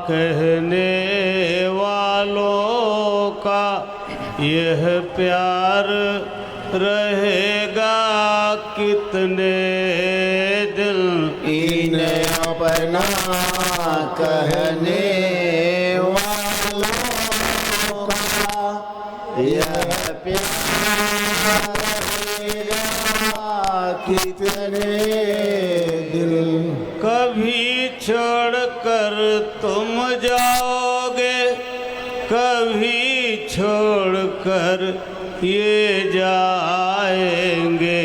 कहने वालों का यह प्यार रहेगा कितने दिन। इन अपना कहने वालों का यह प्यार रहेगा कितने दिन। कभी छोड़ कर तुम जाओगे, कभी छोड़ कर ये जाएंगे।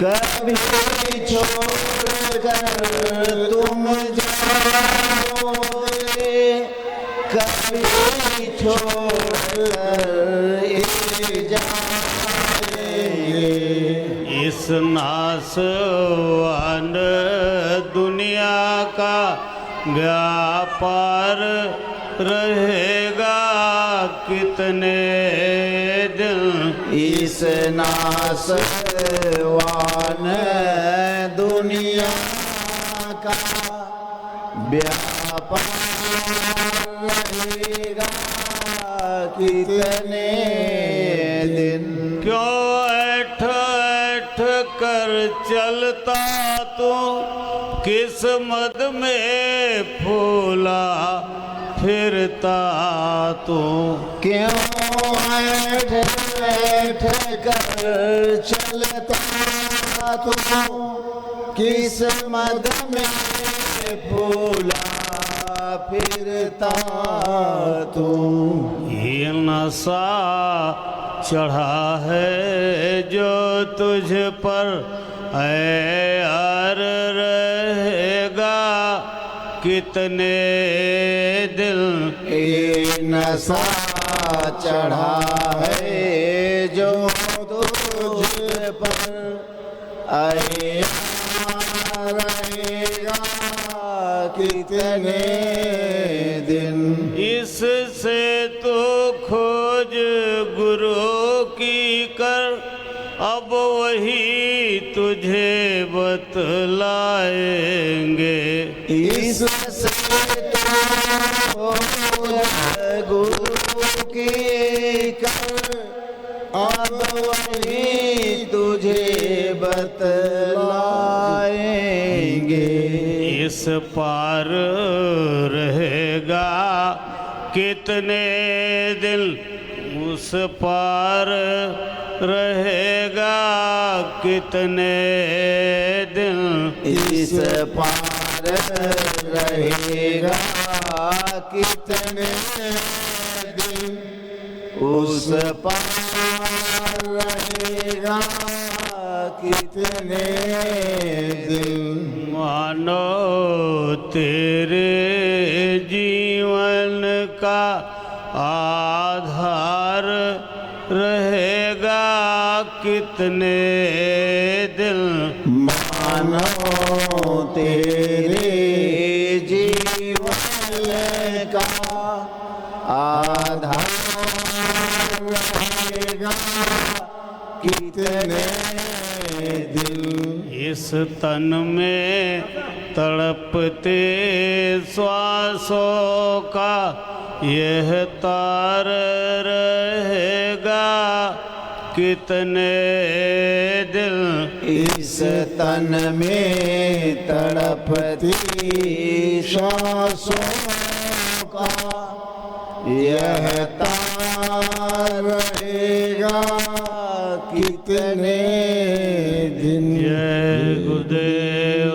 कभी छोड़ कर तुम जाओगे, कभी छोड़ कर ये जाएंगे। इस नासवान दुनिया का व्यापार रहेगा कितने दिन। इस नासवान दुनिया का व्यापार रहेगा कितने दिन। क्यों ऐठ ऐठ कर चलता तू, किस्मत में फूला फिरता तू। क्यों ऐठ ऐठ कर चलता तू, किस्मत में फूला फिरता तू। ये नशा चढ़ा है जो तुझ पर यार रहेगा कितने दिन। ये नशा चढ़ा है जो तुझ पर रहेगा कितने दिन। इससे तो खोज गुरु की कर, अब वही तुझे बतलाएंगे। इससे तो गुरु की कर, अब वही तुझे बतलाएंगे। इस पार रहेगा कितने दिन, उस पार रहेगा कितने दिन। इस पार रहेगा कितने दिन, उस पार रहेगा कितने दिन। मानो तेरे जीवन का आधार रहेगा कितने दिन। मानो तेरे जीवन का आधार रहेगा कितने दिन। इस तन में तड़पते श्वासों का यह तार रहेगा कितने दिन। इस तन में तड़पती श्वासों का यह तार रहेगा कितने दिन। जय गुरुदेव।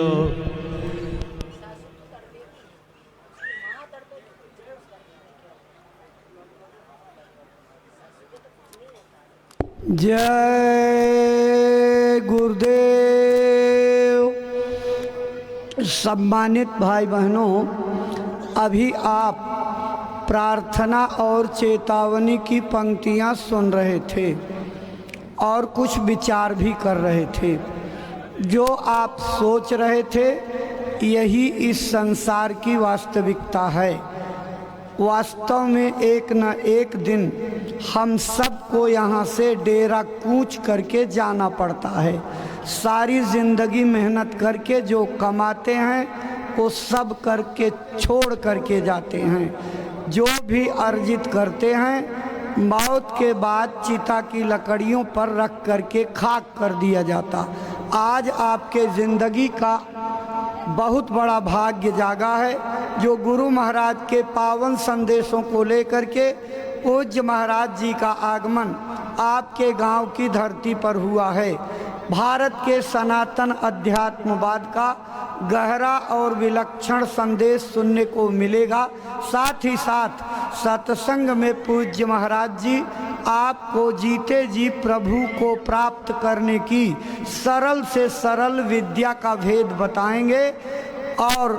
जय गुरुदेव। सम्मानित भाई बहनों, अभी आप प्रार्थना और चेतावनी की पंक्तियां सुन रहे थे और कुछ विचार भी कर रहे थे। जो आप सोच रहे थे यही इस संसार की वास्तविकता है। वास्तव में एक न एक दिन हम सबको यहाँ से डेरा कूच करके जाना पड़ता है। सारी ज़िंदगी मेहनत करके जो कमाते हैं वो सब करके छोड़ करके जाते हैं। जो भी अर्जित करते हैं मौत के बाद चिता की लकड़ियों पर रख करके खाक कर दिया जाता। आज आपके ज़िंदगी का बहुत बड़ा भाग्य जागा है जो गुरु महाराज के पावन संदेशों को लेकर के पूज्य महाराज जी का आगमन आपके गांव की धरती पर हुआ है। भारत के सनातन अध्यात्मवाद का गहरा और विलक्षण संदेश सुनने को मिलेगा। साथ ही साथ सत्संग में पूज्य महाराज जी आपको जीते जी प्रभु को प्राप्त करने की सरल से सरल विद्या का भेद बताएंगे और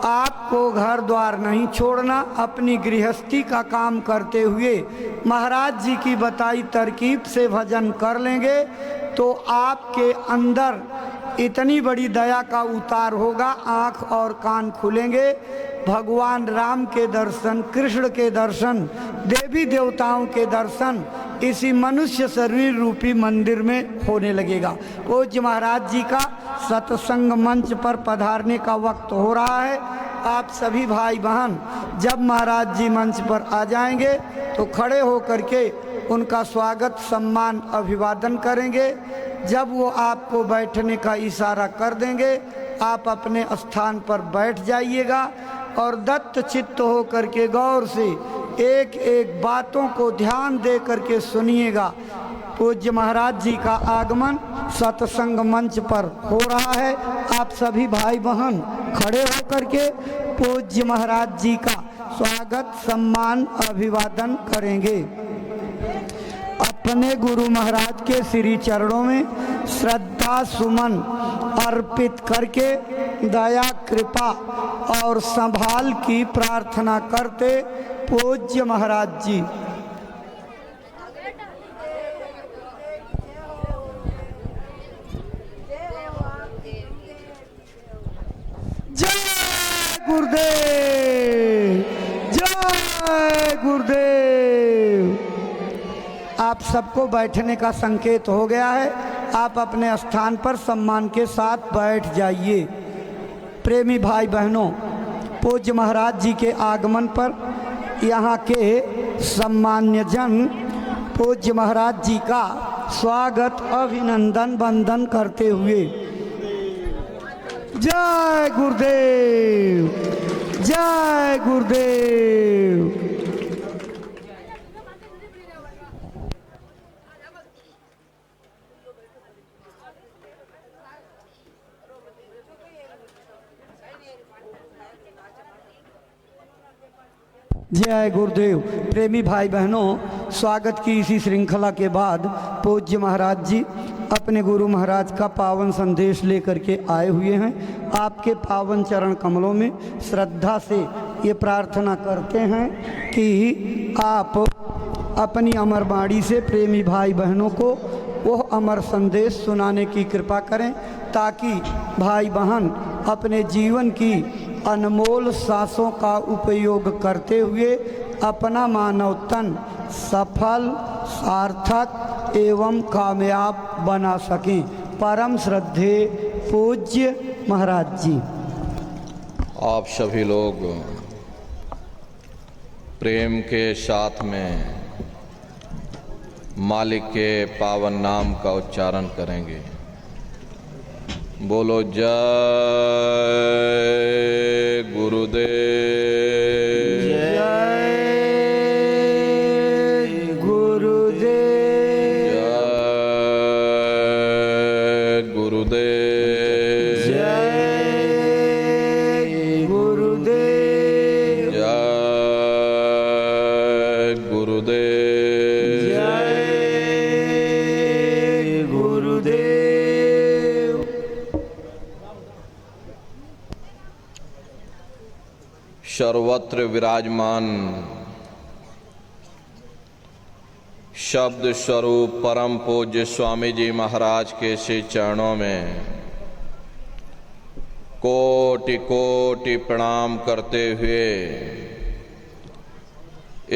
आपको घर द्वार नहीं छोड़ना, अपनी गृहस्थी का काम करते हुए महाराज जी की बताई तरकीब से भजन कर लेंगे तो आपके अंदर इतनी बड़ी दया का उतार होगा, आँख और कान खुलेंगे। भगवान राम के दर्शन, कृष्ण के दर्शन, देवी देवताओं के दर्शन इसी मनुष्य शरीर रूपी मंदिर में होने लगेगा। पूज्य महाराज जी का सत्संग मंच पर पधारने का वक्त हो रहा है। आप सभी भाई बहन जब महाराज जी मंच पर आ जाएंगे तो खड़े होकर के उनका स्वागत सम्मान अभिवादन करेंगे। जब वो आपको बैठने का इशारा कर देंगे आप अपने स्थान पर बैठ जाइएगा और दत्त चित्त हो करके गौर से एक एक बातों को ध्यान दे करके सुनिएगा। पूज्य महाराज जी का आगमन सत्संग मंच पर हो रहा है। आप सभी भाई बहन खड़े होकर के पूज्य महाराज जी का स्वागत सम्मान अभिवादन करेंगे। अपने गुरु महाराज के श्री चरणों में श्रद्धा सुमन अर्पित करके दया कृपा और संभाल की प्रार्थना करते पूज्य महाराज जी। जय गुरुदेव, जय गुरुदेव। आप सबको बैठने का संकेत हो गया है। आप अपने स्थान पर सम्मान के साथ बैठ जाइए। प्रेमी भाई बहनों, पूज्य महाराज जी के आगमन पर यहाँ के सम्मान्य जन पूज्य महाराज जी का स्वागत अभिनंदन वंदन करते हुए जय गुरुदेव, जय गुरुदेव। जय गुरुदेव। प्रेमी भाई बहनों, स्वागत की इसी श्रृंखला के बाद पूज्य महाराज जी अपने गुरु महाराज का पावन संदेश लेकर के आए हुए हैं। आपके पावन चरण कमलों में श्रद्धा से ये प्रार्थना करते हैं कि आप अपनी अमर वाणी से प्रेमी भाई बहनों को वो अमर संदेश सुनाने की कृपा करें ताकि भाई बहन अपने जीवन की अनमोल सांसों का उपयोग करते हुए अपना मानव तन सफल, सार्थक एवं कामयाब बना सकें। परम श्रद्धे पूज्य महाराज जी। आप सभी लोग प्रेम के साथ में मालिक के पावन नाम का उच्चारण करेंगे। बोलो जय गुरुदेव, जय गुरुदेव, जय गुरुदेव, जय गुरुदेव, जय गुरुदेव, जय गुरुदेव। सर्वत्र विराजमान शब्द स्वरूप परम पूज्य स्वामी जी महाराज के श्री चरणों में कोटि कोटि प्रणाम करते हुए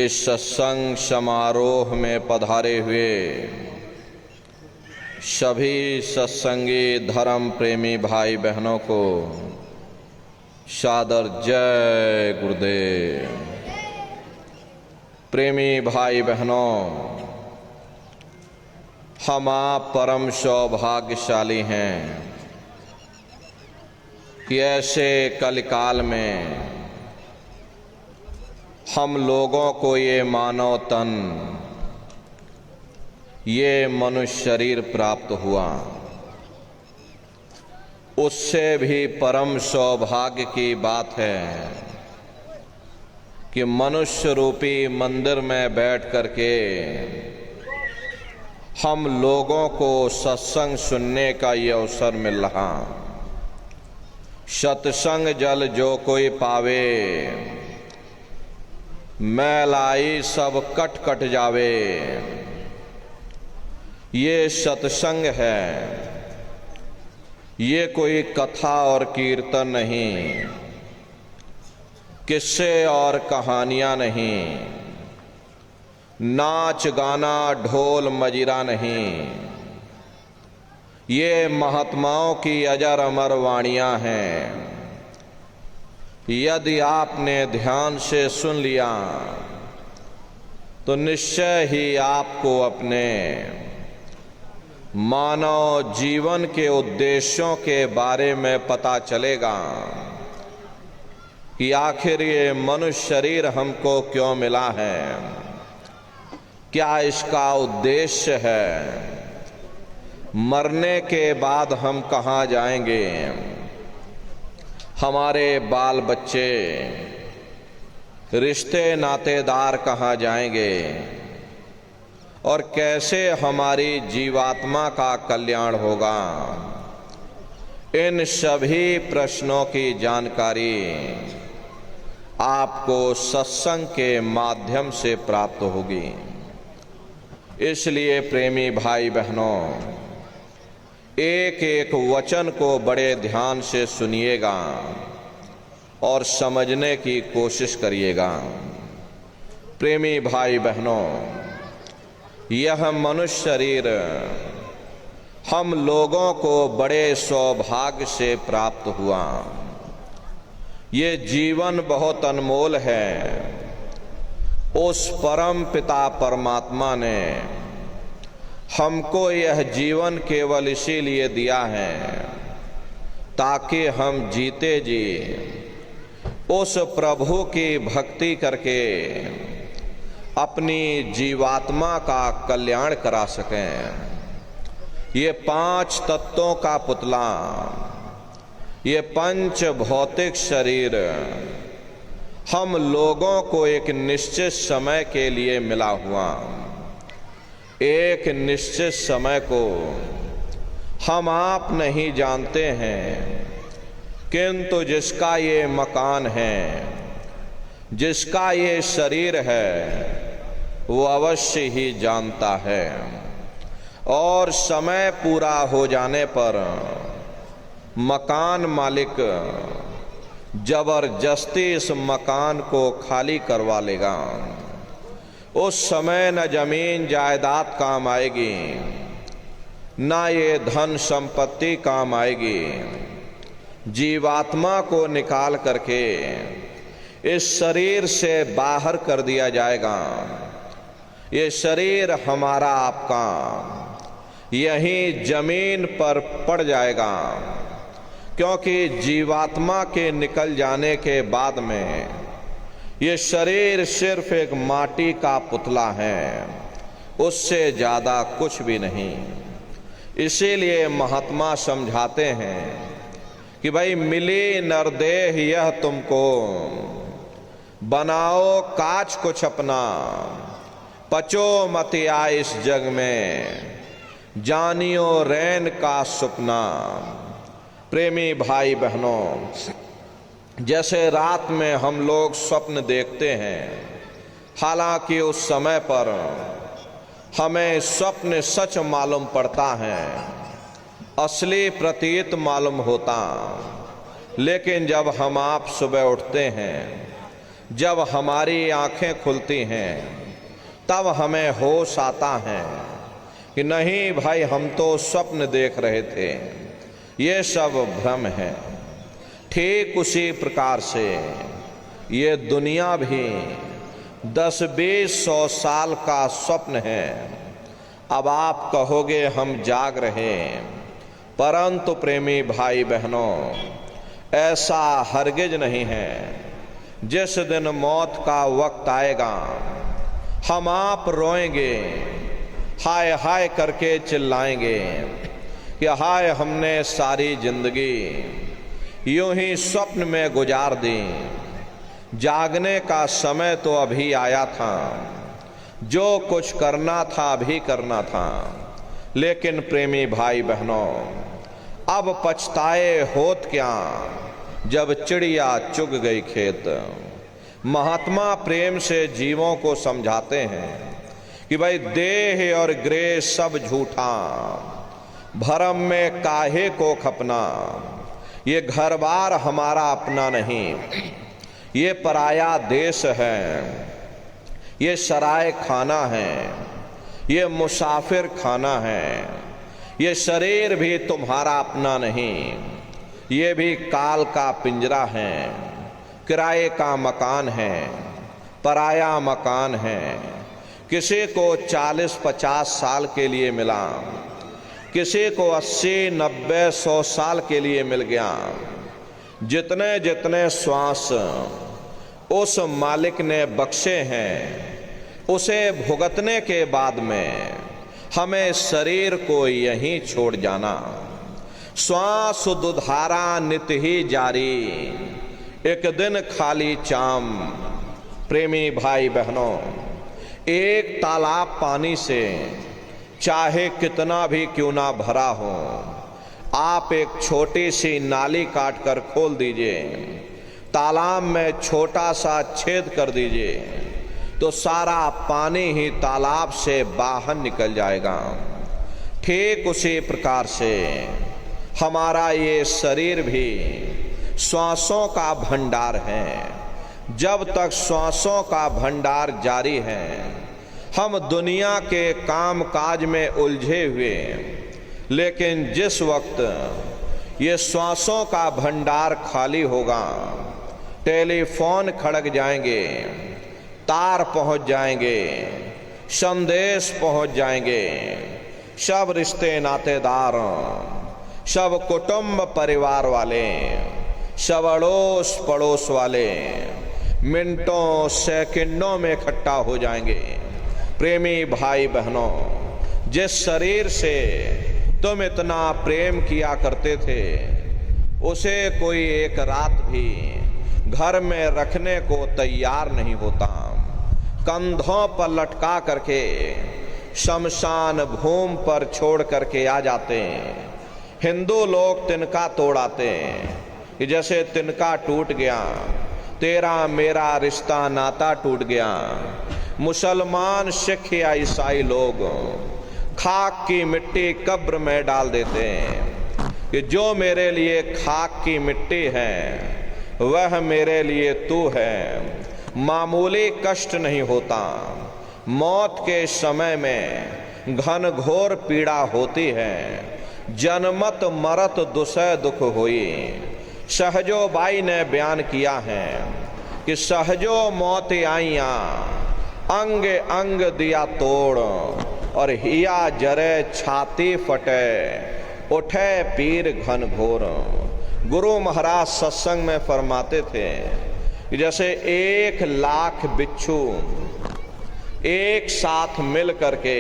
इस सत्संग समारोह में पधारे हुए सभी सत्संगी धर्म प्रेमी भाई बहनों को सादर जय गुरुदेव। प्रेमी भाई बहनों, हम आप परम सौभाग्यशाली हैं कि ऐसे कलिकाल में हम लोगों को ये मानव तन, ये मनुष्य शरीर प्राप्त हुआ। उससे भी परम सौभाग्य की बात है कि मनुष्य रूपी मंदिर में बैठ करके हम लोगों को सत्संग सुनने का ये अवसर मिल रहा। सत्संग जल जो कोई पावे, मैलाई सब कट कट जावे। ये सत्संग है, ये कोई कथा और कीर्तन नहीं, किस्से और कहानियां नहीं, नाच गाना ढोल मजीरा नहीं। ये महात्माओं की अजर अमर वाणियां हैं। यदि आपने ध्यान से सुन लिया तो निश्चय ही आपको अपने मानव जीवन के उद्देश्यों के बारे में पता चलेगा कि आखिर ये मनुष्य शरीर हमको क्यों मिला है, क्या इसका उद्देश्य है, मरने के बाद हम कहाँ जाएंगे, हमारे बाल बच्चे, रिश्ते नातेदार कहाँ जाएंगे और कैसे हमारी जीवात्मा का कल्याण होगा। इन सभी प्रश्नों की जानकारी आपको सत्संग के माध्यम से प्राप्त होगी। इसलिए प्रेमी भाई बहनों, एक एक वचन को बड़े ध्यान से सुनिएगा और समझने की कोशिश करिएगा। प्रेमी भाई बहनों, यह मनुष्य शरीर हम लोगों को बड़े सौभाग्य से प्राप्त हुआ। ये जीवन बहुत अनमोल है। उस परम पिता परमात्मा ने हमको यह जीवन केवल इसीलिए दिया है ताकि हम जीते जी उस प्रभु की भक्ति करके अपनी जीवात्मा का कल्याण करा सकें। ये 5 तत्वों का पुतला, ये पंच भौतिक शरीर हम लोगों को एक निश्चित समय के लिए मिला हुआ। एक निश्चित समय को हम आप नहीं जानते हैं, किंतु जिसका ये मकान है, जिसका ये शरीर है, वो अवश्य ही जानता है। और समय पूरा हो जाने पर मकान मालिक जबरदस्ती इस मकान को खाली करवा लेगा। उस समय न जमीन जायदाद काम आएगी, ना ये धन संपत्ति काम आएगी। जीवात्मा को निकाल करके इस शरीर से बाहर कर दिया जाएगा। ये शरीर हमारा आपका यहीं जमीन पर पड़ जाएगा, क्योंकि जीवात्मा के निकल जाने के बाद में ये शरीर सिर्फ एक माटी का पुतला है, उससे ज़्यादा कुछ भी नहीं। इसीलिए महात्मा समझाते हैं कि भाई मिली नरदेह यह तुमको, बनाओ काज कुछ अपना, पचो मत आए इस जग में, जानियो रैन का सुपना। प्रेमी भाई बहनों, जैसे रात में हम लोग स्वप्न देखते हैं, हालांकि उस समय पर हमें स्वप्न सच मालूम पड़ता है, असली प्रतीत मालूम होता। लेकिन जब हम आप सुबह उठते हैं, जब हमारी आंखें खुलती हैं, तब हमें होश आता है कि नहीं भाई, हम तो स्वप्न देख रहे थे, ये सब भ्रम है। ठीक उसी प्रकार से ये दुनिया भी 10-20-100 साल का स्वप्न है। अब आप कहोगे हम जाग रहे, परंतु प्रेमी भाई बहनों, ऐसा हरगिज नहीं है। जिस दिन मौत का वक्त आएगा, हम आप रोएंगे, हाय हाय करके चिल्लाएंगे कि हाय हमने सारी जिंदगी यूं ही स्वप्न में गुजार दी। जागने का समय तो अभी आया था, जो कुछ करना था अभी करना था। लेकिन प्रेमी भाई बहनों, अब पछताए होत क्या जब चिड़िया चुग गई खेत। महात्मा प्रेम से जीवों को समझाते हैं कि भाई देह और गृह सब झूठा, भरम में काहे को खपना। ये घर बार हमारा अपना नहीं, ये पराया देश है, ये सराय खाना है, ये मुसाफिर खाना है। ये शरीर भी तुम्हारा अपना नहीं, ये भी काल का पिंजरा है, किराए का मकान है, पराया मकान है। किसी को 40-50 साल के लिए मिला, किसी को 80-90-100 साल के लिए मिल गया। जितने जितने श्वास उस मालिक ने बख्शे हैं, उसे भुगतने के बाद में हमें शरीर को यहीं छोड़ जाना। श्वास दुधारा नित ही जारी, एक दिन खाली चाम। प्रेमी भाई बहनों, एक तालाब पानी से चाहे कितना भी क्यों ना भरा हो, आप एक छोटी सी नाली काट कर खोल दीजिए, तालाब में छोटा सा छेद कर दीजिए, तो सारा पानी ही तालाब से बाहर निकल जाएगा। ठीक उसी प्रकार से हमारा ये शरीर भी श्वासों का भंडार है। जब तक श्वासों का भंडार जारी है, हम दुनिया के काम काज में उलझे हुए। लेकिन जिस वक्त ये श्वासों का भंडार खाली होगा, टेलीफोन खड़क जाएंगे, तार पहुंच जाएंगे, संदेश पहुंच जाएंगे, सब रिश्ते नातेदार, सब कुटुंब परिवार वाले, सब अड़ोस पड़ोस वाले मिनटों सेकंडों में इकट्ठा हो जाएंगे। प्रेमी भाई बहनों, जिस शरीर से तुम इतना प्रेम किया करते थे, उसे कोई एक रात भी घर में रखने को तैयार नहीं होता। कंधों पर लटका करके शमशान भूमि पर छोड़ करके आ जाते हैं। हिंदू लोग तिनका तोड़ाते हैं कि जैसे तिनका टूट गया, तेरा मेरा रिश्ता नाता टूट गया। मुसलमान, सिख या ईसाई लोग खाक की मिट्टी कब्र में डाल देते हैं कि जो मेरे लिए खाक की मिट्टी है, वह मेरे लिए तू है। मामूली कष्ट नहीं होता, मौत के समय में घन घोर पीड़ा होती है। जनमत मरत दुसह दुख हुई। सहजो बाई ने बयान किया है कि सहजो मौत आईया, अंग अंग दिया तोड़, और हिया जरे छाती फटे, उठे पीर घन घोर। गुरु महाराज सत्संग में फरमाते थे कि जैसे 1,00,000 बिच्छू एक साथ मिल करके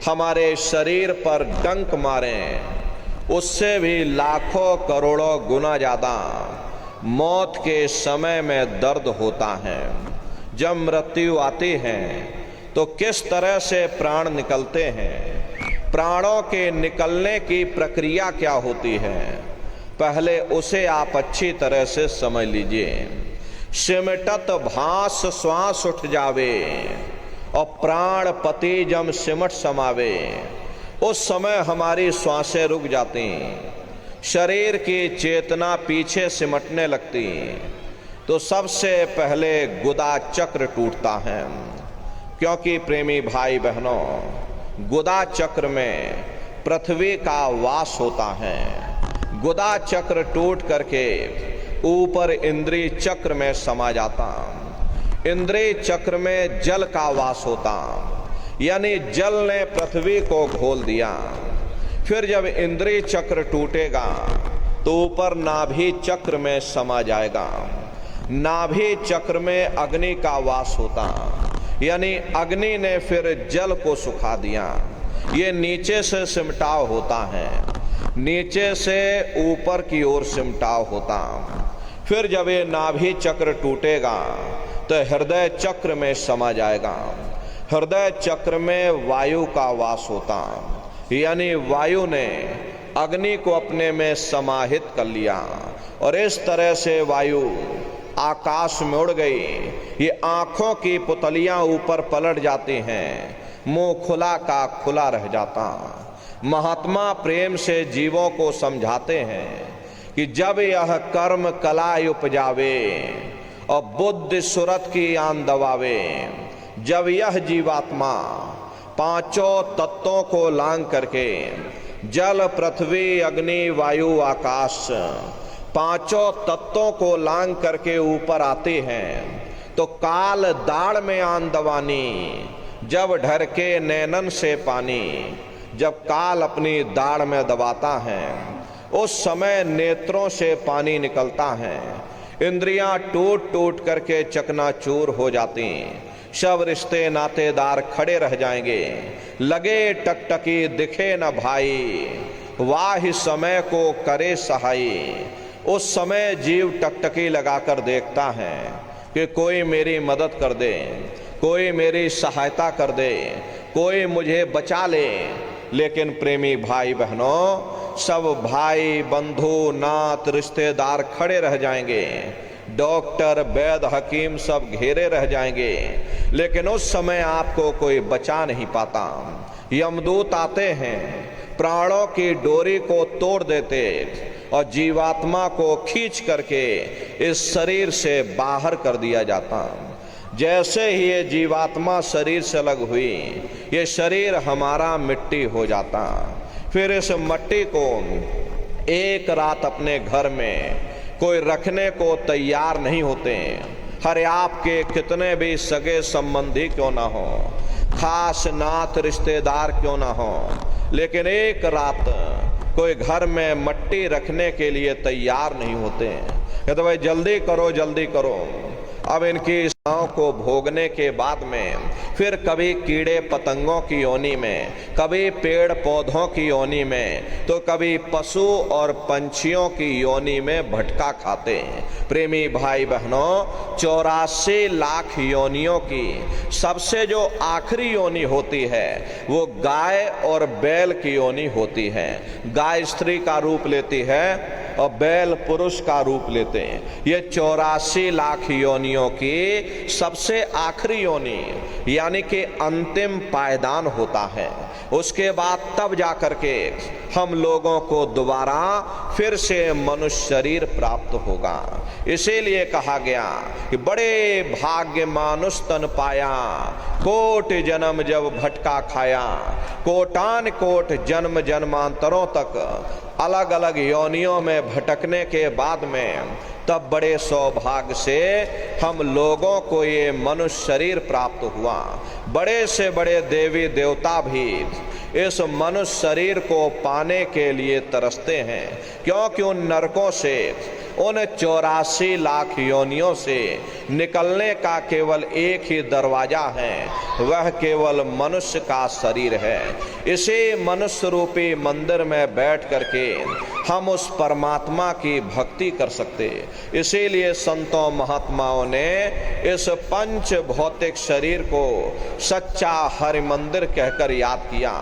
हमारे शरीर पर डंक मारें, उससे भी लाखों करोड़ों गुना ज्यादा मौत के समय में दर्द होता है। जब मृत्यु आती है तो किस तरह से प्राण निकलते हैं, प्राणों के निकलने की प्रक्रिया क्या होती है, पहले उसे आप अच्छी तरह से समझ लीजिए। सिमटत भास श्वास उठ जावे, और प्राण पति जब सिमट समावे, उस समय हमारी श्वासें रुक जाती, शरीर की चेतना पीछे सिमटने लगती, तो सबसे पहले गुदा चक्र टूटता है। क्योंकि प्रेमी भाई बहनों, गुदा चक्र में पृथ्वी का वास होता है। गुदा चक्र टूट करके ऊपर इंद्रिय चक्र में समा जाता। इंद्रिय चक्र में जल का वास होता, यानी जल ने पृथ्वी को घोल दिया। फिर जब इंद्रिय चक्र टूटेगा तो ऊपर नाभि चक्र में समा जाएगा। नाभि चक्र में अग्नि का वास होता, यानी अग्नि ने फिर जल को सुखा दिया। ये नीचे से सिमटाव होता है, नीचे से ऊपर की ओर सिमटाव होता। फिर जब ये नाभि चक्र टूटेगा तो हृदय चक्र में समा जाएगा। हृदय चक्र में वायु का वास होता, यानी वायु ने अग्नि को अपने में समाहित कर लिया और इस तरह से वायु आकाश में उड़ गई। ये आंखों की पुतलियां ऊपर पलट जाती हैं, मुंह खुला का खुला रह जाता। महात्मा प्रेम से जीवों को समझाते हैं कि जब यह कर्म कला उपजावे और बुद्धि सुरत की आन दबावे, जब यह जीवात्मा पांचों तत्वों को लांग करके जल पृथ्वी अग्नि वायु आकाश पांचों तत्वों को लांग करके ऊपर आते हैं, तो काल दाढ़ में आन दवानी, जब ढरके नैनन से पानी, जब काल अपनी दाढ़ में दबाता है उस समय नेत्रों से पानी निकलता है। इंद्रियां टूट टूट करके चकनाचूर हो जाती, सब रिश्ते नातेदार खड़े रह जाएंगे। लगे टकटकी दिखे न भाई, वाह समय को करे सहाई। उस समय जीव टकटकी लगाकर देखता है कि कोई मेरी मदद कर दे, कोई मेरी सहायता कर दे, कोई मुझे बचा ले। लेकिन प्रेमी भाई बहनों, सब भाई बंधु नात रिश्तेदार खड़े रह जाएंगे, डॉक्टर वैद्य हकीम सब घेरे रह जाएंगे, लेकिन उस समय आपको कोई बचा नहीं पाता। यमदूत आते हैं, प्राणों की डोरी को तोड़ देते और जीवात्मा को खींच करके इस शरीर से बाहर कर दिया जाता। जैसे ही ये जीवात्मा शरीर से अलग हुई, ये शरीर हमारा मिट्टी हो जाता। फिर इस मिट्टी को एक रात अपने घर में कोई रखने को तैयार नहीं होते। हर आपके कितने भी सगे संबंधी क्यों ना हो, खास नात रिश्तेदार क्यों ना हो, लेकिन एक रात कोई घर में मिट्टी रखने के लिए तैयार नहीं होते। कहते भाई जल्दी करो जल्दी करो। अब इनकी इच्छाओं को भोगने के बाद में फिर कभी कीड़े पतंगों की योनि में, कभी पेड़ पौधों की योनि में, तो कभी पशु और पंछियों की योनि में भटका खाते हैं। प्रेमी भाई बहनों, 84 लाख योनियों की सबसे जो आखिरी योनि होती है वो गाय और बैल की योनि होती है। गाय स्त्री का रूप लेती है और बैल पुरुष का रूप लेते हैं। ये 84 लाख योनियों की सबसे आखिरी योनि, यानी कि अंतिम पायदान होता है। उसके बाद तब जाकर के हम लोगों को दोबारा फिर से मनुष्य शरीर प्राप्त होगा। इसीलिए कहा गया कि बड़े भाग्य मानुष तन पाया, कोट जन्म जब भटका खाया। कोटान कोट जन्म जन्मांतरों तक अलग अलग योनियों में भटकने के बाद में तब बड़े सौभाग्य से हम लोगों को ये मनुष्य शरीर प्राप्त हुआ। बड़े से बड़े देवी देवता भी इस मनुष्य शरीर को पाने के लिए तरसते हैं, क्योंकि उन नरकों से, उन 84 लाख योनियों से निकलने का केवल एक ही दरवाजा है, वह केवल मनुष्य का शरीर है। इसी मनुष्य रूपी मंदिर में बैठ करके हम उस परमात्मा की भक्ति कर सकते। इसीलिए संतों महात्माओं ने इस पंच भौतिक शरीर को सच्चा हरि मंदिर कहकर याद किया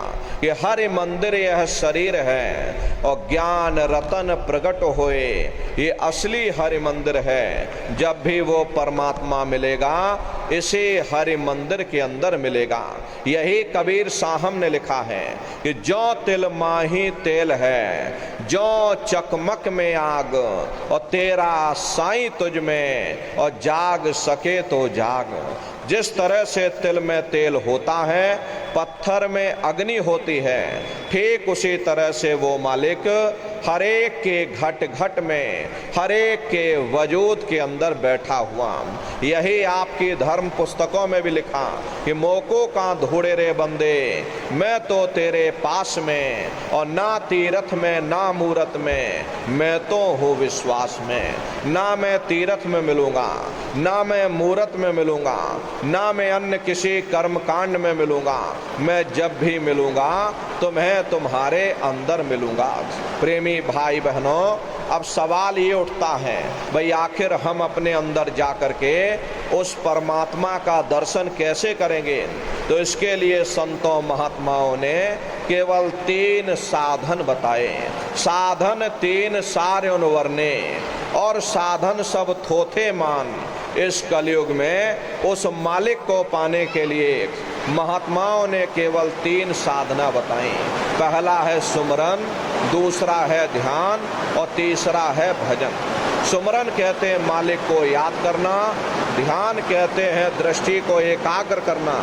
कि हरि मंदिर यह शरीर है और ज्ञान रतन प्रकट होए, ये असली हरि मंदिर है। जब भी वो परमात्मा मिलेगा इसी हरि मंदिर के अंदर मिलेगा। यही कबीर साहब ने लिखा है कि जो तिल माही तेल है, जो चकमक में आग, और तेरा साईं तुझ में, और जाग सके तो जाग। जिस तरह से तिल में तेल होता है, पत्थर में अग्नि होती है, ठीक उसी तरह से वो मालिक हरेक के घट घट में, हरेक के वजूद के अंदर बैठा हुआ। यही आपकी धर्म पुस्तकों में भी लिखा कि मोको का धूड़े रे बंदे, मैं तो तेरे पास में, और ना तीरथ में ना मूरत में, मैं तो हूँ विश्वास में। ना मैं तीरथ में मिलूंगा, ना मैं मूरत में मिलूंगा, ना मैं अन्य किसी कर्म कांड में मिलूंगा, मैं जब भी मिलूंगा तो मैं तुम्हारे अंदर मिलूंगा। प्रेमी भाई बहनों, अब सवाल ये उठता है, भाई आखिर हम अपने अंदर जा करके उस परमात्मा का दर्शन कैसे करेंगे? तो इसके लिए संतों महात्माओं ने केवल 3 साधन बताए। साधन 3 सार्युन वर्णे, और साधन सब थोथे मान। इस कलयुग में उस मालिक को पाने के लिए महात्माओं ने केवल 3 साधना बताई। पहला है सुमरन, दूसरा है ध्यान, और तीसरा है भजन। सुमरन कहते हैं मालिक को याद करना, ध्यान कहते हैं दृष्टि को एकाग्र करना,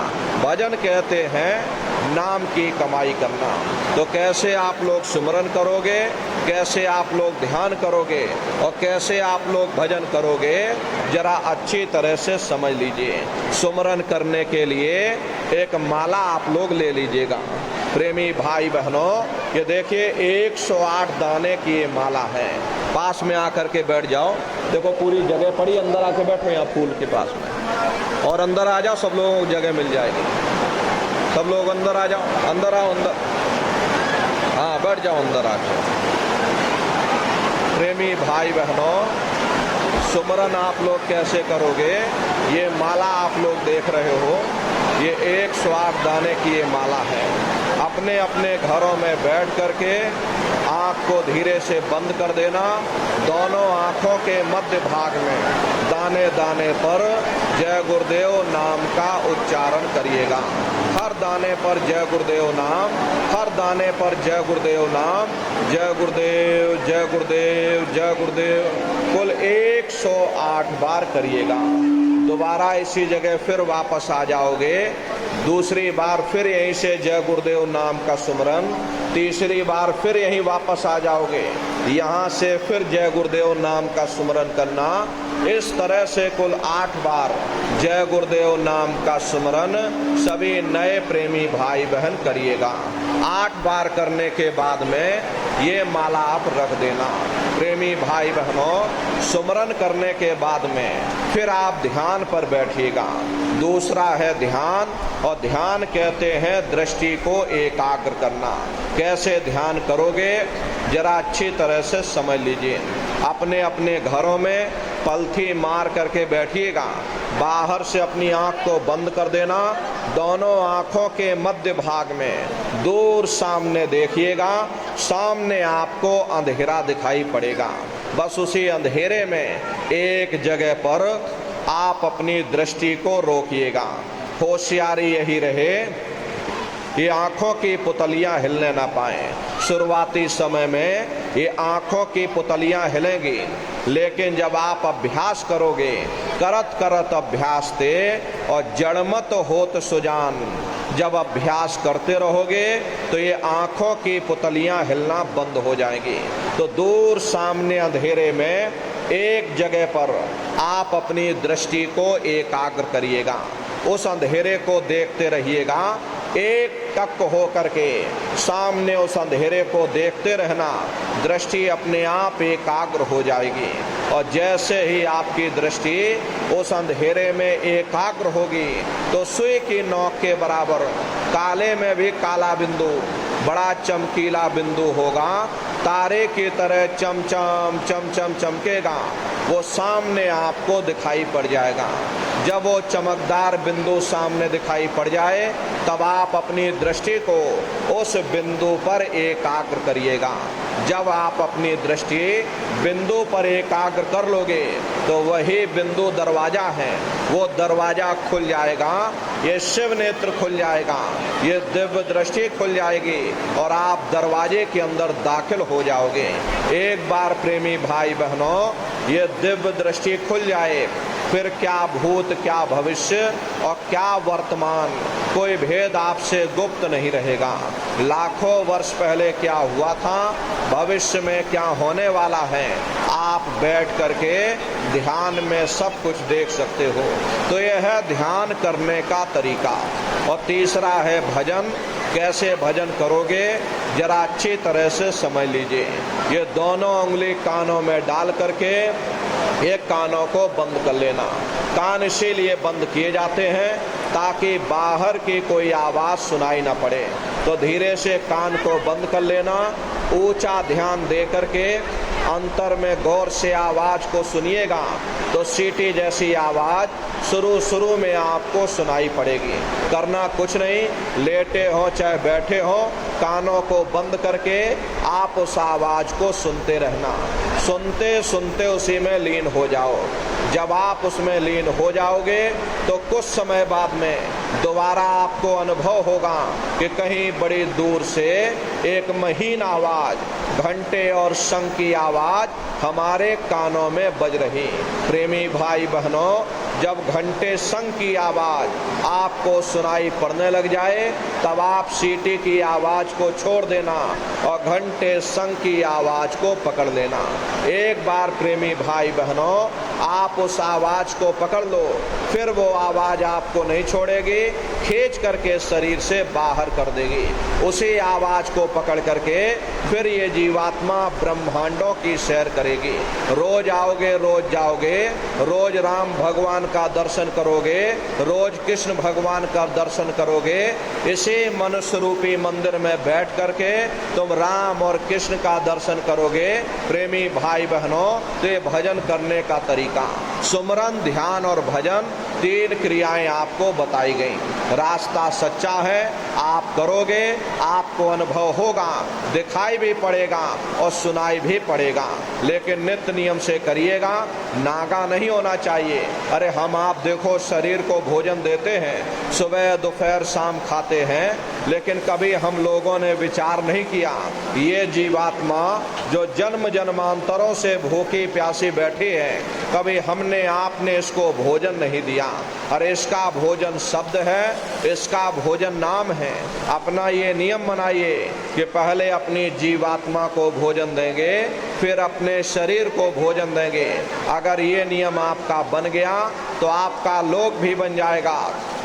भजन कहते हैं नाम की कमाई करना। तो कैसे आप लोग सुमरन करोगे, कैसे आप लोग ध्यान करोगे, और कैसे आप लोग भजन करोगे, जरा अच्छी तरह से समझ लीजिए। सुमरन करने के लिए एक माला आप लोग ले लीजिएगा। प्रेमी भाई बहनों, ये देखिए 108 दाने की ये माला है। पास में आकर के बैठ जाओ, देखो पूरी जगह पड़ी, अंदर आके बैठो यहाँ फूल के पास में, और अंदर आ जाओ, सब लोगों को जगह मिल जाएगी। सब लोग अंदर आ जाओ, अंदर आओ, अंदर, हाँ बैठ जाओ अंदर आके। प्रेमी भाई बहनों, सुमरन आप लोग कैसे करोगे? ये माला आप लोग देख रहे हो, ये 108 दाने की ये माला है। अपने अपने घरों में बैठ करके आँख को धीरे से बंद कर देना। दोनों आँखों के मध्य भाग में दाने दाने पर जय गुरुदेव नाम का उच्चारण करिएगा। हर दाने पर जय गुरुदेव नाम, हर दाने पर जय गुरुदेव नाम, जय गुरुदेव जय गुरुदेव जय गुरुदेव, कुल 108 बार करिएगा। दोबारा इसी जगह फिर वापस आ जाओगे, दूसरी बार फिर यहीं से जय गुरुदेव नाम का सुमरन, तीसरी बार फिर यहीं वापस आ जाओगे, यहाँ से फिर जय गुरुदेव नाम का सुमरन करना। इस तरह से कुल 8 बार जय गुरुदेव नाम का सुमरन सभी नए प्रेमी भाई बहन करिएगा। 8 बार करने के बाद में ये माला आप रख देना। प्रेमी भाई बहनों, सुमरन करने के बाद में फिर आप ध्यान पर बैठिएगा। दूसरा है ध्यान, और ध्यान कहते हैं दृष्टि को एकाग्र करना। कैसे ध्यान करोगे, जरा अच्छी तरह से समझ लीजिए। अपने अपने घरों में पलथी मार करके बैठिएगा। बाहर से अपनी आंख को बंद कर देना। दोनों आंखों के मध्य भाग में दूर सामने देखिएगा, सामने आपको अंधेरा दिखाई पड़ेगा। बस उसी अंधेरे में एक जगह पर आप अपनी दृष्टि को रोकिएगा। होशियारी यही रहे, ये आंखों की पुतलियां हिलने ना पाएं। शुरुआती समय में ये आंखों की पुतलियां हिलेंगी, लेकिन जब आप अभ्यास करोगे, करत करत अभ्यास ते और जड़मत होत सुजान, जब अभ्यास करते रहोगे तो ये आंखों की पुतलियां हिलना बंद हो जाएंगी। तो दूर सामने अंधेरे में एक जगह पर आप अपनी दृष्टि को एकाग्र करिएगा। उस अंधेरे को देखते रहिएगा। एक टक हो करके सामने उस अंधेरे को देखते रहना, दृष्टि अपने आप एकाग्र हो जाएगी। और जैसे ही आपकी दृष्टि उस अंधेरे में एकाग्र होगी तो सुई की नोक के बराबर काले में भी काला बिंदु, बड़ा चमकीला बिंदु होगा, तारे की तरह चमचम चमचम चमकेगा, वो सामने आपको दिखाई पड़ जाएगा। जब वो चमकदार बिंदु सामने दिखाई पड़ जाए तब आप अपनी दृष्टि को उस बिंदु पर एकाग्र करिएगा। जब आप अपनी दृष्टि बिंदु पर एकाग्र कर लोगे तो वही बिंदु दरवाजा है, वो दरवाजा खुल जाएगा, ये शिव नेत्र खुल जाएगा, ये दिव्य दृष्टि खुल जाएगी और आप दरवाजे के अंदर दाखिल हो जाओगे। एक बार प्रेमी भाई बहनों ये दिव्य दृष्टि खुल जाए फिर क्या भूत, क्या भविष्य और क्या वर्तमान, कोई भेद आपसे गुप्त नहीं रहेगा। लाखों वर्ष पहले क्या हुआ था, भविष्य में क्या होने वाला है, आप बैठ करके ध्यान में सब कुछ देख सकते हो। तो यह है ध्यान करने का तरीका। और तीसरा है भजन। कैसे भजन करोगे जरा अच्छी तरह से समझ लीजिए। ये दोनों उंगली कानों में डाल करके एक कानों को बंद कर लेना। कान इसीलिए बंद किए जाते हैं ताकि बाहर की कोई आवाज सुनाई ना पड़े। तो धीरे से कान को बंद कर लेना, ऊंचा ध्यान दे करके अंतर में गौर से आवाज को सुनिएगा तो सीटी जैसी आवाज शुरू में आपको सुनाई पड़ेगी। करना कुछ नहीं, लेटे हो चाहे बैठे हो, कानों को बंद करके आप उस आवाज को सुनते रहना। सुनते सुनते उसी में लीन हो जाओ। जब आप उसमें लीन हो जाओगे तो कुछ समय बाद में दोबारा आपको अनुभव होगा कि कहीं बड़ी दूर से एक महीन आवाज, घंटे और शंख की आवाज हमारे कानों में बज रही। प्रेमी भाई बहनों, जब घंटे शंख की आवाज आपको सुनाई पड़ने लग जाए तब आप सीटी की आवाज को छोड़ देना और घंटे शंख की आवाज को पकड़ लेना। एक बार प्रेमी भाई बहनों आप उस आवाज को पकड़ लो, फिर वो आवाज आपको नहीं छोड़ेगी, खींच करके शरीर से बाहर कर देगी। उसी आवाज को पकड़ करके फिर ये जीवात्मा ब्रह्मांडों की सैर करेगी। रोज आओगे, रोज जाओगे, रोज राम भगवान का दर्शन करोगे, रोज कृष्ण भगवान का दर्शन करोगे। इसी मनुष्य रूपी मंदिर में बैठ करके तुम राम और कृष्ण का दर्शन करोगे। प्रेमी भाई बहनों, तो ये भजन करने का तरीका, सुमरन, ध्यान और भजन, तीन क्रियाएं आपको बताई गई। रास्ता सच्चा है, आप करोगे, आपको अनुभव होगा, दिखाई भी पड़ेगा और सुनाई भी पड़ेगा। लेकिन नित्य नियम से करिएगा, नागा नहीं होना चाहिए। अरे हम आप देखो शरीर को भोजन देते हैं, सुबह दोपहर शाम खाते हैं, लेकिन कभी हम लोगों ने विचार नहीं किया ये जीवात्मा जो जन्म जन्मांतरों से भूखी प्यासी बैठी है, कभी हमने आपने इसको भोजन नहीं दिया। अरे इसका भोजन शब्द है, इसका भोजन नाम है। अपना ये नियम बनाइए कि पहले अपनी जीवात्मा को भोजन देंगे, फिर अपने शरीर को भोजन देंगे। अगर ये नियम आपका बन गया तो आपका लोक भी बन जाएगा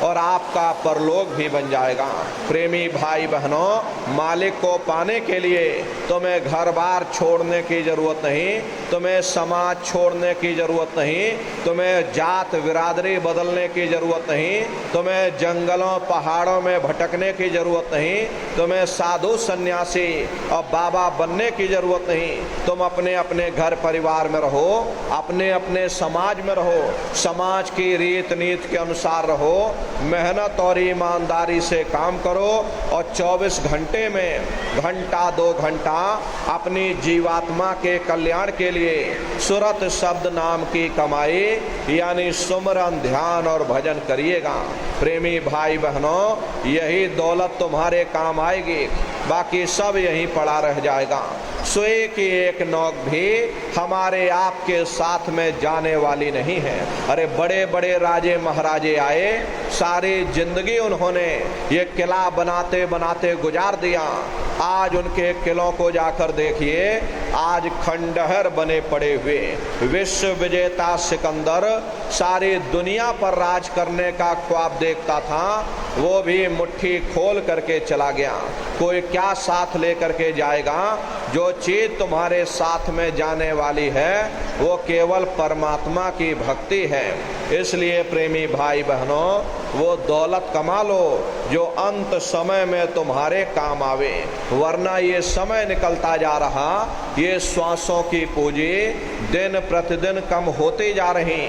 और आपका परलोक भी बन जाएगा। प्रेमी भाई बहनों, मालिक को पाने के लिए तुम्हें घर बार छोड़ने की जरूरत नहीं, तुम्हें समाज छोड़ने की जरूरत नहीं, तुम्हें जात बिरादरी बदलने की जरूरत नहीं, तुम्हें जंगलों पहाड़ों में भटकने की जरूरत नहीं, तुम्हें साधु सन्यासी और बाबा बनने की जरूरत नहीं। तुम अपने अपने घर परिवार में रहो, अपने अपने समाज में रहो, समाज की रीत नीति के अनुसार रहो, मेहनत और ईमानदारी से काम करो और 24 घंटे में घंटा 2 घंटा अपनी जीवात्मा के कल्याण के लिए सुरत शब्द नाम की कमाई यानी सुमरन, ध्यान और भजन करिएगा। प्रेमी भाई बहनों, यही दौलत तुम्हारे काम आएगी, बाकी सब यहीं पड़ा रह जाएगा। सुई की एक नोक भी हमारे आपके साथ में जाने वाली नहीं है। अरे बड़े बड़े राजे महाराजे आए, सारी जिंदगी उन्होंने ये किला बनाते बनाते गुजार दिया। आज उनके किलों को जाकर देखिए, आज खंडहर बने पड़े हुए। विश्व विजेता सिकंदर सारी दुनिया पर राज करने का ख्वाब देखता था, वो भी मुट्ठी खोल करके चला गया। कोई क्या साथ लेकर के जाएगा? जो चीज तुम्हारे साथ में जाने वाली है वो केवल परमात्मा की भक्ति है। इसलिए प्रेमी भाई बहनों, वो दौलत कमा लो जो अंत समय में तुम्हारे काम आवे, वरना ये समय निकलता जा रहा, ये श्वासों की पूंजी दिन प्रतिदिन कम होती जा रही।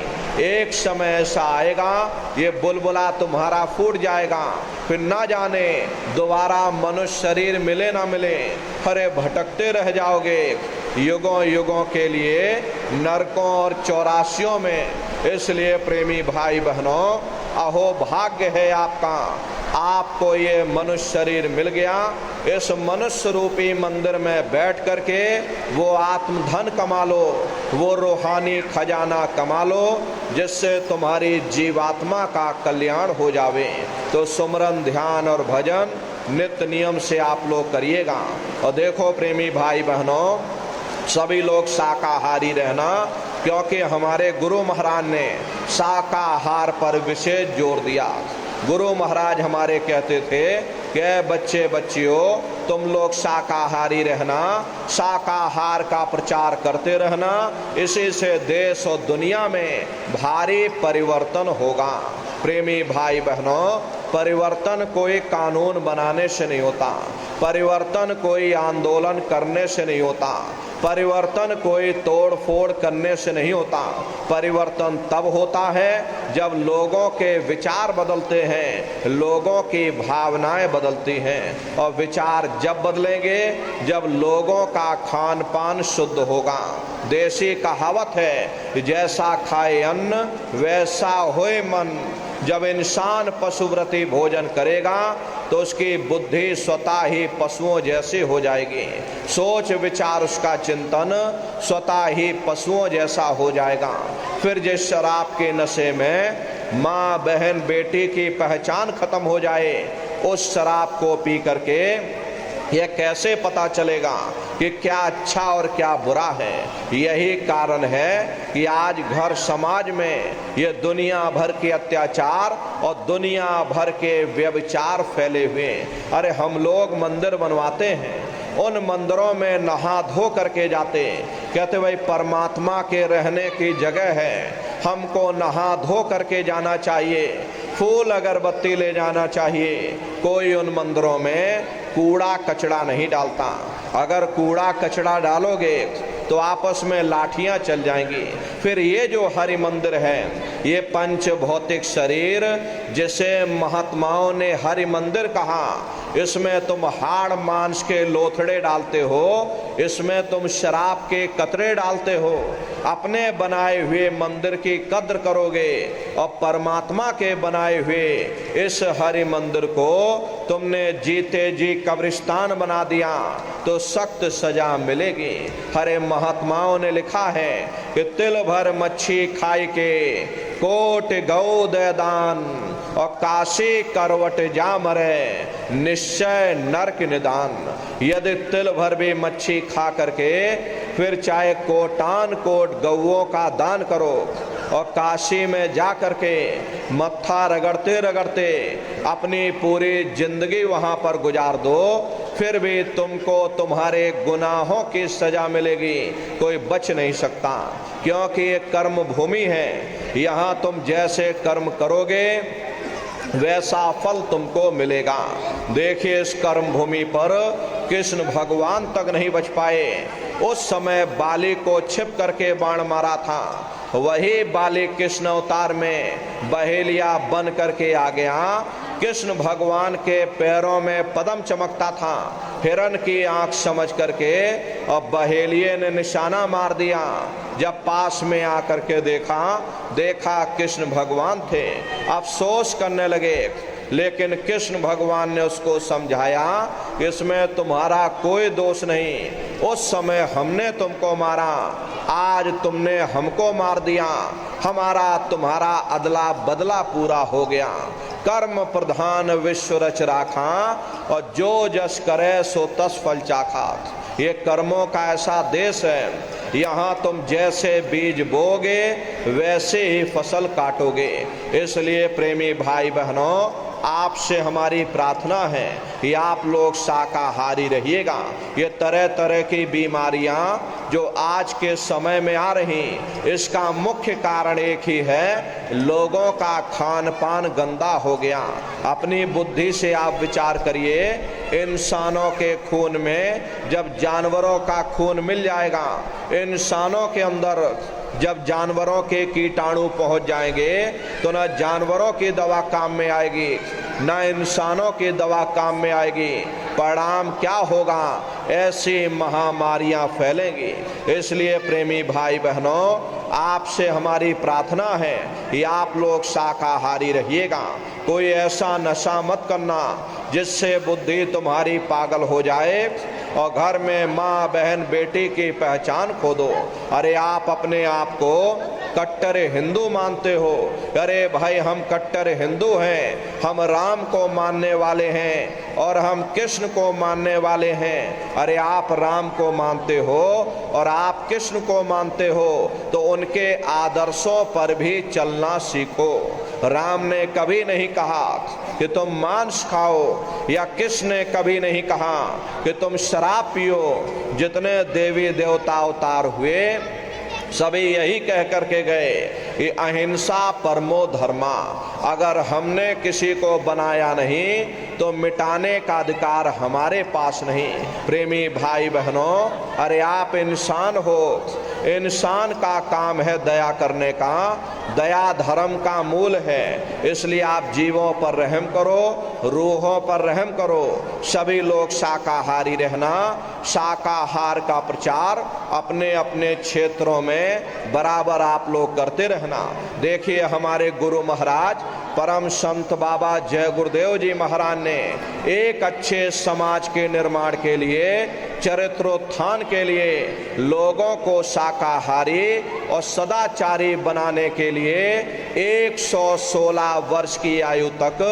एक समय ऐसा आएगा ये बुलबुला तुम्हारा फूट जाएगा, फिर ना जाने दोबारा मनुष्य शरीर मिले ना मिले, अरे भटकते रह जाओगे युगों युगों के लिए नरकों और चौरासियों में। इसलिए प्रेमी भाई बहनों, अहो भाग्य है आपका, आपको ये मनुष्य शरीर मिल गया। इस मनुष्य रूपी मंदिर में बैठ करके वो आत्मधन कमा लो, वो रूहानी खजाना कमा लो, जिससे तुम्हारी जीवात्मा का कल्याण हो जावे। तो सुमरन, ध्यान और भजन नित्य नियम से आप लोग करिएगा। और देखो प्रेमी भाई बहनों, सभी लोग शाकाहारी रहना, क्योंकि हमारे गुरु महाराज ने शाकाहार पर विशेष जोर दिया। गुरु महाराज हमारे कहते थे कि बच्चे बच्चियों, तुम लोग शाकाहारी रहना, शाकाहार का प्रचार करते रहना, इसी से देश और दुनिया में भारी परिवर्तन होगा। प्रेमी भाई बहनों, परिवर्तन कोई कानून बनाने से नहीं होता, परिवर्तन कोई आंदोलन करने से नहीं होता, परिवर्तन कोई तोड़ फोड़ करने से नहीं होता। परिवर्तन तब होता है जब लोगों के विचार बदलते हैं, लोगों की भावनाएं बदलती हैं। और विचार जब बदलेंगे जब लोगों का खान पान शुद्ध होगा। देसी कहावत है, जैसा खाए अन्न वैसा होए मन। जब इंसान पशुव्रती भोजन करेगा तो उसकी बुद्धि स्वतः ही पशुओं जैसी हो जाएगी, सोच विचार उसका चिंतन स्वतः ही पशुओं जैसा हो जाएगा। फिर जिस शराब के नशे में माँ बहन बेटी की पहचान खत्म हो जाए, उस शराब को पी करके यह कैसे पता चलेगा कि क्या अच्छा और क्या बुरा है। यही कारण है कि आज घर समाज में ये दुनिया भर के अत्याचार और दुनिया भर के व्यभिचार फैले हुए। अरे हम लोग मंदिर बनवाते हैं, उन मंदिरों में नहा धो करके जाते, कहते भाई परमात्मा के रहने की जगह है, हमको नहा धो करके जाना चाहिए, फूल अगरबत्ती ले जाना चाहिए। कोई उन मंदिरों में कूड़ा कचड़ा नहीं डालता। अगर कूड़ा कचड़ा डालोगे तो आपस में लाठियां चल जाएंगी। फिर ये जो हरि मंदिर है, ये पंच भौतिक शरीर जिसे महात्माओं ने हरि मंदिर कहा, इसमें तुम हाड़ मांस के लोथड़े डालते हो, इसमें तुम शराब के कतरे डालते हो। अपने बनाए हुए मंदिर की कद्र करोगे और परमात्मा के बनाए हुए इस हरि मंदिर को तुमने जीते जी कब्रिस्तान बना दिया तो सख्त सजा मिलेगी। हरे महात्माओं ने लिखा है कि तिल भर मच्छी खाई के कोट गौ दे दान और काशी करवट जा मरे निश्चय नरक निदान। यदि तिल भर भी मच्छी खा करके फिर चाहे कोटान कोट गौओं का दान करो और काशी में जा करके मत्था रगड़ते रगड़ते अपनी पूरी जिंदगी वहां पर गुजार दो, फिर भी तुमको तुम्हारे गुनाहों की सजा मिलेगी, कोई बच नहीं सकता। क्योंकि ये कर्म भूमि है, यहाँ तुम जैसे कर्म करोगे वैसा फल तुमको मिलेगा। देखिए इस कर्म भूमि पर कृष्ण भगवान तक नहीं बच पाए। उस समय बाली को छिप करके बाण मारा था, वही बाली कृष्ण अवतार में बहेलिया बन करके आ गया। कृष्ण भगवान के पैरों में पद्म चमकता था, हिरण की आंख समझ करके और बहेलिये ने निशाना मार दिया। जब पास में आकर के देखा कृष्ण भगवान थे, अफसोस करने लगे, लेकिन कृष्ण भगवान ने उसको समझाया इसमें तुम्हारा कोई दोष नहीं, उस समय हमने तुमको मारा, आज तुमने हमको मार दिया, हमारा तुम्हारा अदला बदला पूरा हो गया। कर्म प्रधान विश्व रच राखा और जो जस करे सो तस फल चाखा। ये कर्मों का ऐसा देश है, यहाँ तुम जैसे बीज बोगे वैसे ही फसल काटोगे। इसलिए प्रेमी भाई बहनों, आपसे हमारी प्रार्थना है कि आप लोग शाकाहारी रहिएगा। ये तरह तरह की बीमारियां जो आज के समय में आ रही, इसका मुख्य कारण एक ही है, लोगों का खान पान गंदा हो गया। अपनी बुद्धि से आप विचार करिए, इंसानों के खून में जब जानवरों का खून मिल जाएगा, इंसानों के अंदर जब जानवरों के कीटाणु पहुंच जाएंगे तो न जानवरों की दवा काम में आएगी न इंसानों की दवा काम में आएगी। परिणाम क्या होगा? ऐसी महामारियां फैलेंगी। इसलिए प्रेमी भाई बहनों, आपसे हमारी प्रार्थना है कि आप लोग शाकाहारी रहिएगा। कोई ऐसा नशा मत करना जिससे बुद्धि तुम्हारी पागल हो जाए और घर में माँ बहन बेटी की पहचान खो दो। अरे आप अपने आप को कट्टर हिंदू मानते हो। अरे भाई हम कट्टर हिंदू हैं, हम राम को मानने वाले हैं और हम कृष्ण को मानने वाले हैं। अरे आप राम को मानते हो और आप कृष्ण को मानते हो तो उनके आदर्शों पर भी चलना सीखो। राम ने कभी नहीं कहा कि तुम मांस खाओ या कृष्ण ने कभी नहीं कहा कि तुम शराब पियो। जितने देवी देवता अवतार हुए सभी यही कह करके गए कि अहिंसा परमो धर्मा। अगर हमने किसी को बनाया नहीं तो मिटाने का अधिकार हमारे पास नहीं। प्रेमी भाई बहनों, अरे आप इंसान हो, इंसान का काम है दया करने का, दया धर्म का मूल है। इसलिए आप जीवों पर रहम करो, रूहों पर रहम करो। सभी लोग शाकाहारी रहना, शाकाहार का प्रचार अपने अपने क्षेत्रों में बराबर आप लोग करते रहना। देखिए हमारे गुरु महाराज परम संत बाबा जय गुरुदेव जी महाराज ने एक अच्छे समाज के निर्माण के लिए, चरित्रोत्थान के लिए, लोगों को शाकाहारी और सदाचारी बनाने के लिए 116 वर्ष की आयु तक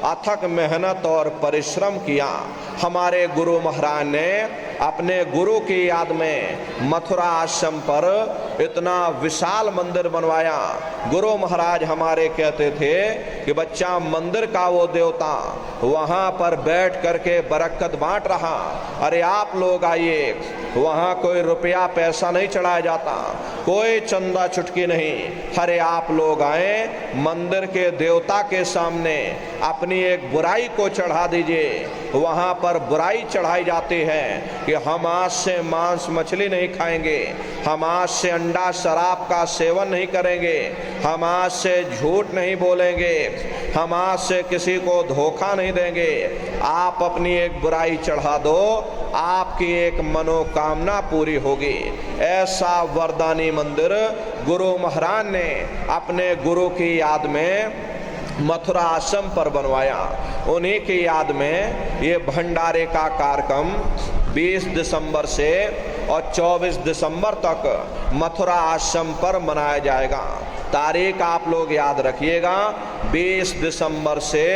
अथक मेहनत और परिश्रम किया। हमारे गुरु महाराज ने अपने गुरु की याद में मथुरा आश्रम पर इतना विशाल मंदिर बनवाया। गुरु महाराज हमारे कहते थे कि बच्चा मंदिर का वो देवता वहाँ पर बैठ करके बरकत बांट रहा। अरे आप लोग आइए, वहाँ कोई रुपया पैसा नहीं चढ़ाया जाता, कोई चंदा चुटकी नहीं। अरे आप लोग आए, मंदिर के देवता के सामने अपनी एक बुराई को चढ़ा दीजिए। वहाँ पर बुराई चढ़ाई जाती है कि हम आज से मांस मछली नहीं खाएंगे, हम आज से अंडा शराब का सेवन नहीं करेंगे, हम आज से झूठ नहीं बोलेंगे, हम आज से किसी को धोखा नहीं देंगे। आप अपनी एक बुराई चढ़ा दो, आपकी एक मनोकामना पूरी होगी। ऐसा वरदानी मंदिर गुरु महाराज ने अपने गुरु की याद में मथुरा आश्रम पर बनवाया। उन्हीं की याद में ये भंडारे का कार्यक्रम 20 दिसंबर से और 24 दिसंबर तक मथुरा आश्रम पर मनाया जाएगा। तारीख आप लोग याद रखिएगा, 20 दिसंबर से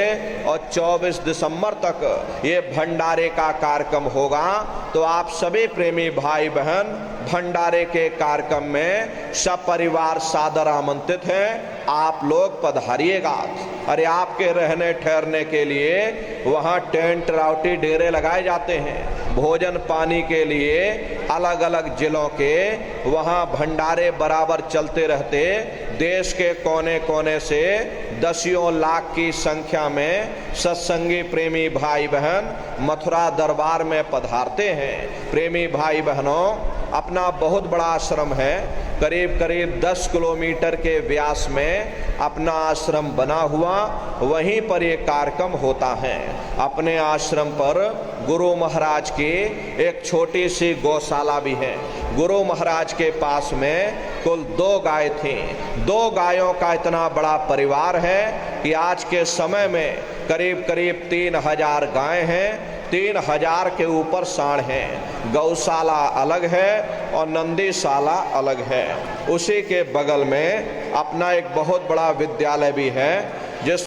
और 24 दिसंबर तक ये भंडारे का कार्यक्रम होगा। तो आप सभी प्रेमी भाई बहन भंडारे के कार्यक्रम में सब परिवार सादर आमंत्रित हैं। आप लोग पधारिएगा। अरे आपके रहने ठहरने के लिए वहाँ टेंट राउटी डेरे लगाए जाते हैं। भोजन पानी के लिए अलग अलग जिलों के वहाँ भंडारे बराबर चलते रहते। देश के कोने कोने से दसियों लाख की संख्या में सत्संगी प्रेमी भाई बहन मथुरा दरबार में पधारते हैं। प्रेमी भाई बहनों, अपना बहुत बड़ा आश्रम है, करीब करीब 10 किलोमीटर के व्यास में अपना आश्रम बना हुआ, वहीं पर ये कार्यक्रम होता है। अपने आश्रम पर गुरु महाराज की एक छोटी सी गौशाला भी है। गुरु महाराज के पास में कुल 2 गाय थी। 2 गायों का इतना बड़ा परिवार है कि आज के समय में करीब करीब 3000 गाय हैं, 3000 के ऊपर सांड हैं। गौशाला अलग है और नंदीशाला अलग है। उसी के बगल में अपना एक बहुत बड़ा विद्यालय भी है जिस